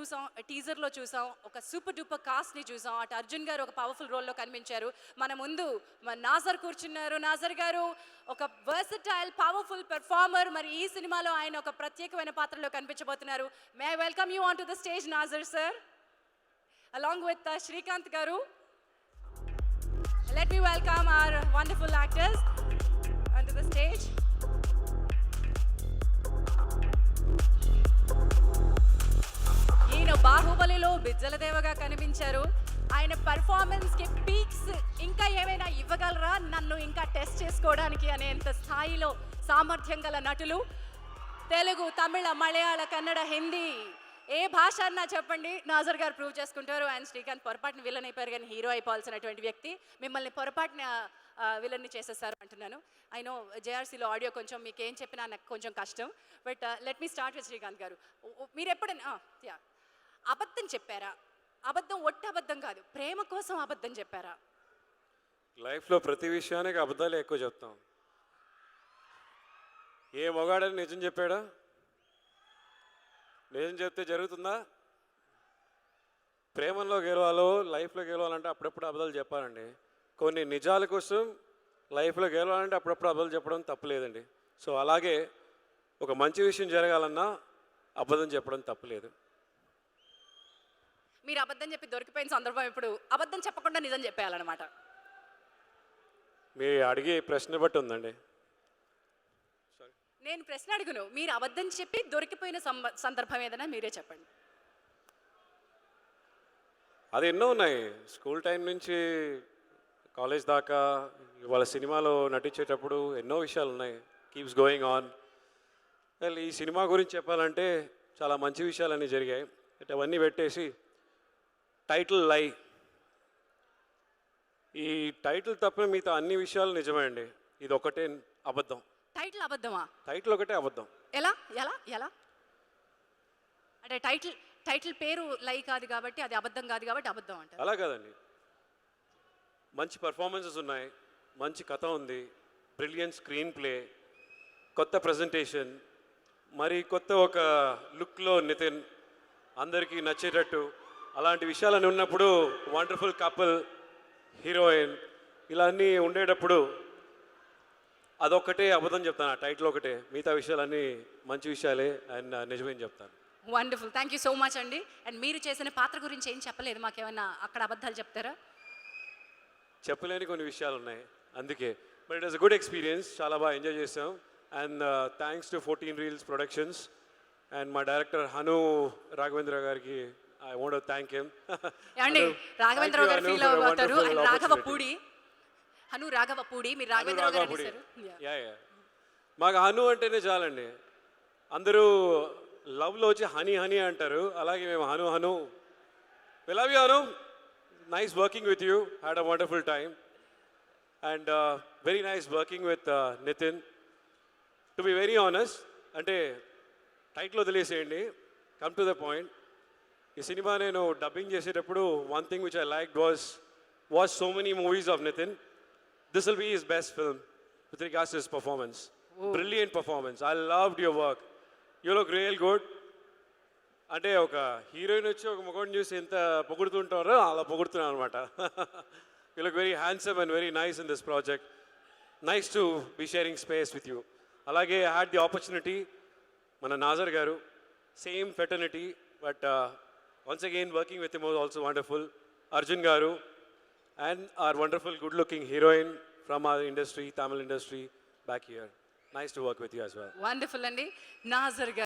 చూసాం, టీజర్లో చూసాం, ఒక సూపర్ డూపర్ కాస్ట్ని చూసాం. అటు అర్జున్ గారు ఒక పవర్ఫుల్ రోల్లో కనిపించారు. మన ముందు నాజర్ కూర్చున్నారు. నాజర్ గారు ఒక వర్సటైల్ పవర్ఫుల్ పెర్ఫార్మర్. మరి ఈ సినిమాలో ఆయన ఒక ప్రత్యేకమైన పాత్రలో కనిపించబోతున్నారు. May I welcome you on to the stage Nassar sir, along with Srikanth garu. Let me welcome our wonderful actors onto the stage. ఈయన బాహుబలిలో బిజ్జలదేవగా కనిపించారు. ఆయన పర్ఫార్మెన్స్కి పీక్స్ ఇంకా ఏమైనా ఇవ్వగలరా నన్ను ఇంకా టెస్ట్ చేసుకోవడానికి అనేంత స్థాయిలో సామర్థ్యం గల నటులు. తెలుగు, తమిళ, మలయాళ, కన్నడ, హిందీ ఏ భాష అన్నా చెప్పండి, నాజర్ గారు ప్రూవ్ చేసుకుంటారు. అండ్ శ్రీకాంత్ పొరపాటున విలన్ అయిపోయారు కానీ హీరో అయిపోవాల్సినటువంటి వ్యక్తి మిమ్మల్ని పొరపాటున విలన్ని చేసేస్తారు అంటున్నాను. ఐ నో జేఆర్సీలో ఆడియో కొంచెం మీకు ఏం చెప్పినా నాకు కొంచెం కష్టం. But let me start with Srikanth గారు. మీరు ఎప్పుడైనా అబద్ధం చెప్పారా? అబద్ధం ఒట్టి అబద్ధం కాదు, ప్రేమ కోసం అబద్ధం చెప్పారా? లైఫ్లో ప్రతి విషయానికి అబద్ధాలు ఎక్కువ చెప్తాం. ఏ మొగాడని నిజం చెప్పాడా? నిజం చెప్తే జరుగుతుందా? ప్రేమలో గెలవాలో లైఫ్లో గెలవాలంటే అప్పుడప్పుడు అబద్ధాలు చెప్పాలండి. కొన్ని నిజాల కోసం లైఫ్లో గెలవాలంటే అప్పుడప్పుడు అబద్ధాలు చెప్పడం తప్పులేదండి. సో అలాగే ఒక మంచి విషయం జరగాలన్నా అబద్ధం చెప్పడం తప్పులేదు. మీరు అబద్ధం చెప్పి దొరికిపోయిన సందర్భం ఇప్పుడు అబద్ధం చెప్పకుండా నిజం చెప్పేయాలన్నమాట. మీరు అడిగే ప్రశ్న బట్టి ఉందండి. నేను ప్రశ్న అడుగును, మీరు అబద్ధం చెప్పి దొరికిపోయిన సందర్భం ఏదైనా మీరే చెప్పండి. అది ఎన్నో ఉన్నాయి. స్కూల్ టైం నుంచి కాలేజ్ దాకా, వాళ్ళ సినిమాలో నటించేటప్పుడు ఎన్నో విషయాలు ఉన్నాయి. Keeps going on. ఈ సినిమా గురించి చెప్పాలంటే చాలా మంచి విషయాలన్నీ జరిగాయి. అవన్నీ పెట్టేసి టైటిల్ లై. ఈ టైటిల్ తప్ప మిగతా అన్ని విషయాలు నిజమే అండి. ఇది ఒకటే అబద్ధం. టైటిల్ అబద్ధమా? టైటిల్ ఒకటే అబద్ధం. ఎలా ఎలా ఎలా అంటే టైటిల్ పేరు లై కాదు కాబట్టి అది అబద్ధం కాదు కాబట్టి అబద్ధం అంటారు. అలా కాదండి. మంచి పర్ఫార్మెన్సెస్ ఉన్నాయి, మంచి కథ ఉంది, బ్రిలియంట్ స్క్రీన్ ప్లే, కొత్త ప్రజెంటేషన్, మరి కొత్త ఒక లుక్లో నితిన్ అందరికీ నచ్చేటట్టు అలాంటి విషయాలని ఉన్నప్పుడు వండర్ఫుల్ కపుల్, హీరోయిన్ ఇలా అన్నీ ఉండేటప్పుడు అదొక్కటే అబద్ధం చెప్తాను. ఆ టైటిల్ ఒకటే, మిగతా విషయాలన్నీ మంచి విషయాలే అండ్ నిజమేం చెప్తాను. Wonderful, thank you so much అండి. అండ్ మీరు చేసిన పాత్ర గురించి ఏం చెప్పలేదు, మాకేమన్నా అక్కడ అబద్ధాలు చెప్తారా? చెప్పలేని కొన్ని విషయాలు ఉన్నాయి అందుకే. But it was a good experience, చాలా బాగా ఎంజాయ్ చేసాం. And thanks to 14 Reels productions and మా డైరెక్టర్ హను రాఘవేంద్ర గారికి I want to thank him. అండి రాఘవేంద్ర గారు ఫీల్ అవుతారు. అండ్ రాఘవపూడి, హను రాఘవపూడి, మీరు రాఘవేంద్ర గారు అడిగారు. మాకు హను అంటేనే చాలండి. అందరూ లవ్లో వచ్చి హనీ హనీ అంటారు, అలాగే మేము Hanu Hanu. We love you Hanu, nice working with you, had a wonderful time and very nice working with Nithin. To be very honest, అంటే టైటిల్ వదిలేసేయండి, కమ్ టు ద పాయింట్. ఈ సినిమా నేను డబ్బింగ్ చేసేటప్పుడు one thing which I like watch so many movies of Nithin. This will be his best film with regards to his performance. Brilliant performance. I loved your work. You look real good. అంటే ఒక heroine వచ్చి ఒక మొగోడిని చూసి ఎంత పొగుడుతుంటారో అలా పొగుడుతున్నాను అనమాట. You look very handsome and very nice in this project. Nice to be sharing space with you. అలాగే I had the opportunity, మన నాజర్ గారు, same fraternity, but once again working with him was also wonderful. Arjun garu and our wonderful good-looking heroine from our industry, Tamil industry, back here. Nice to work with you as well. Wonderful, Andy. Nazar garu.